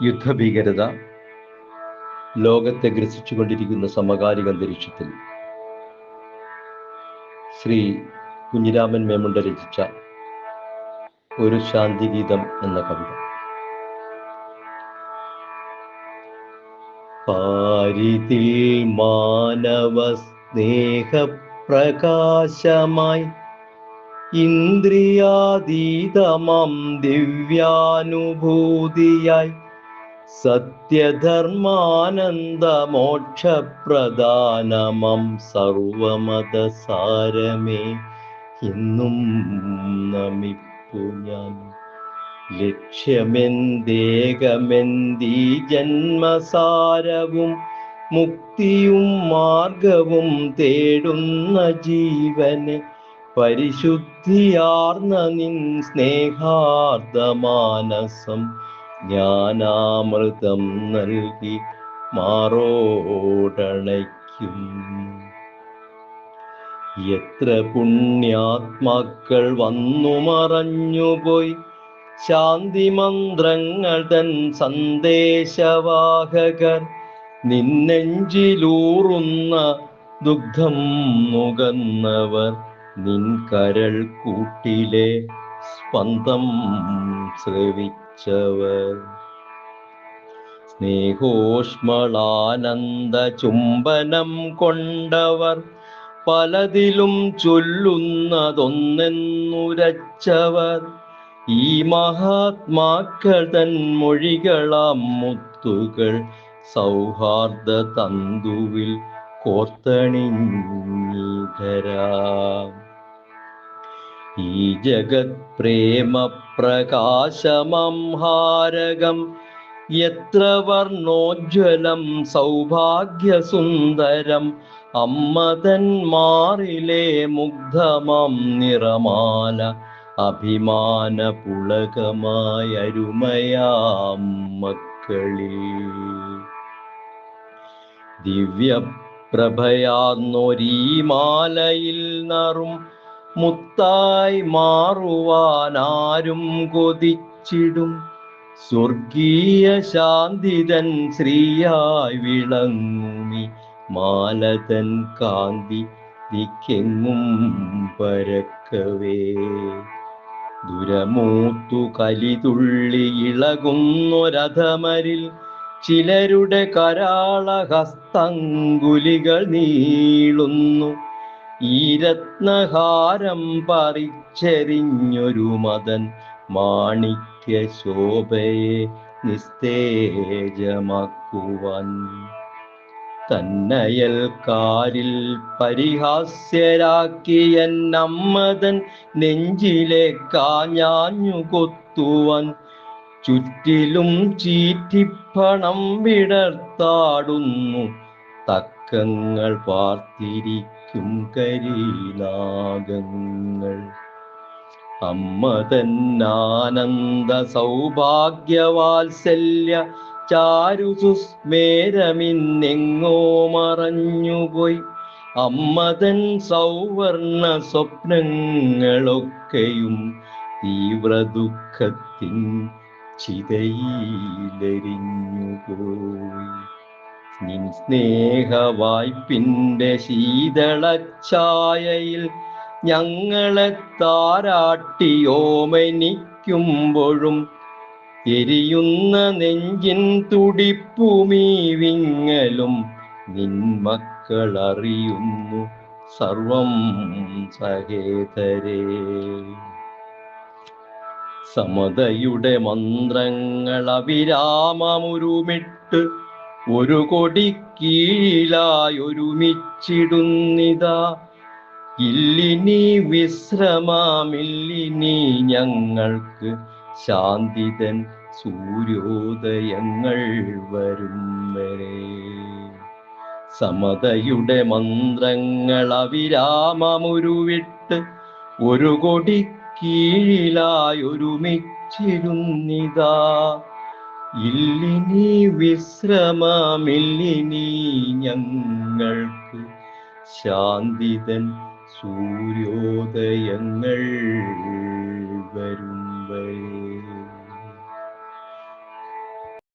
യുദ്ധഭീകരത ലോകത്തെ ഗ്രസിച്ചുകൊണ്ടിരിക്കുന്ന സമകാലിക അന്തരീക്ഷത്തിൽ ശ്രീ കുഞ്ഞിരാമൻ മേമുണ്ട രചിച്ച ഒരു ശാന്തിഗീതം എന്ന കവിത. പാരിതിൽ മാനവ സ്നേഹപ്രകാശമായി ഇന്ദ്രിയാതീതമാം ദിവ്യാനുഭൂതിയായി സത്യധർമാനന്ദമോക്ഷപ്രധാനമം സർവമതസാരമേ ഇന്നും നമിപ്പു ഞാൻ. ലക്ഷ്യമെന്തേകമെന്തീ ജന്മസാരവും മുക്തിയും മാർഗവും തേടുന്ന ജീവനെ പരിശുദ്ധിയാർന്ന നിൻ സ്നേഹാർദ്ദമാനസം ജ്ഞാനാമൃതം നൽകി മാറോടണയ്ക്കും. എത്ര പുണ്യാത്മാക്കൾ വന്നു മറഞ്ഞുപോയി ശാന്തി മന്ത്രങ്ങൾ തൻ സന്ദേശവാഹകർ, നിന്നെഞ്ചിലൂറുന്ന ദുഗ്ധം നുകർന്നവർ, നിൻ കരൾ കൂട്ടിലെ സ്പന്ദം ശ്രവിച്ചവർ. സ്നേഹോഷ്മളാനന്ദ ചുംബനം കൊണ്ടവർ, പലതിലും ചൊല്ലുന്നതൊന്നെന്നുരച്ചവർ, ഈ മഹാത്മാക്കൾ തൻ മൊഴികളാം മുത്തുകൾ സൗഹാർദ്ദ തന്തുവിൽ കോർത്തണിഞ്ഞിതരാം. ഈ ജഗത് പ്രേമ പ്രകാശമംഹാരകം എത്ര വർണ്ണോജ്വലം സൗഭാഗ്യസുന്ദരം, അമ്മതൻ മാറിലെ മുഗ്ധമാം നിറമാല അഭിമാന പുളകമായ അരുമയാം മക്കളിൽ. ദിവ്യപ്രഭയാർന്നൊരീ മാലയിൽ നറും മുത്തായി മാറുവാനാരും കൊതിച്ചിടും, സ്വർഗീയ ശാന്തിതൻ ശ്രീയായി വിളങ്ങുമി മാലതൻ കാന്തി ദിക്കെങ്ങും പരക്കവേ. ദുരമൂത്തു കലിതുള്ളി ഇളകുന്നൊരധമരിൽ ചിലരുടെ കരാളഹസ്തങ്കുലികൾ നീളുന്നു, ഈ രത്നഹാരം പറിച്ചെറിഞ്ഞൊരു മദൻ മാണിക്യ ശോഭയെ നിസ്തേജമാക്കുവാൻ. തന്നയൽക്കാരിൽ പരിഹാസ്യരാക്കിയെന്നമ്മതൻ നെഞ്ചിലെ കാഞ്ഞാഞ്ഞു കൊത്തുവാൻ, ചുറ്റിലും ചീറ്റിപ്പണം വിടർത്താടുന്നു തക്കങ്ങൾ പാർത്തിരിക്കും കരിനാഗങ്ങൾ. അമ്മതൻ ആനന്ദ സൗഭാഗ്യവാത്സല്യ ചാരുസുസ്മേരമിന്നെങ്ങോ മറഞ്ഞുപോയി, അമ്മതൻ സൗവർണ സ്വപ്നങ്ങളൊക്കെയും തീവ്ര ദുഃഖത്തിൻ ചിതയിലെരിഞ്ഞുപോയി. നിൻ സ്നേഹവായ്പിൻ്റെ ശീതളഛായയിൽ ഞങ്ങളെ താരാട്ടിയോമനിക്കുമ്പോഴും, എരിയുന്ന നെഞ്ചിൻ തുടിപ്പുമീ വിങ്ങലും നിൻ മക്കളറിയുന്നു സർവം സഹേതരേ. സമതയുടെ മന്ത്രങ്ങൾ അവിരാമമുരുമിട്ട് ഒരു കൊടി കീഴിലായൊരുമിച്ചിടുന്നിതാ. ഇല്ലിനി വിശ്രമമില്ലിനി ഞങ്ങൾക്ക്, ശാന്തിതൻ സൂര്യോദയങ്ങൾ വരും വരെ. സമതയുടെ മന്ത്രങ്ങൾ അവിരാമമുരുവിട്ട് ഒരു കൊടി കീഴിലായൊരുമിച്ചിരുന്നിതാ. ഇല്ലിനി വിശ്രമമില്ലിനി ഞങ്ങൾക്ക്, ശാന്തിതൻ സൂര്യോദയങ്ങൾ വരും വരെ.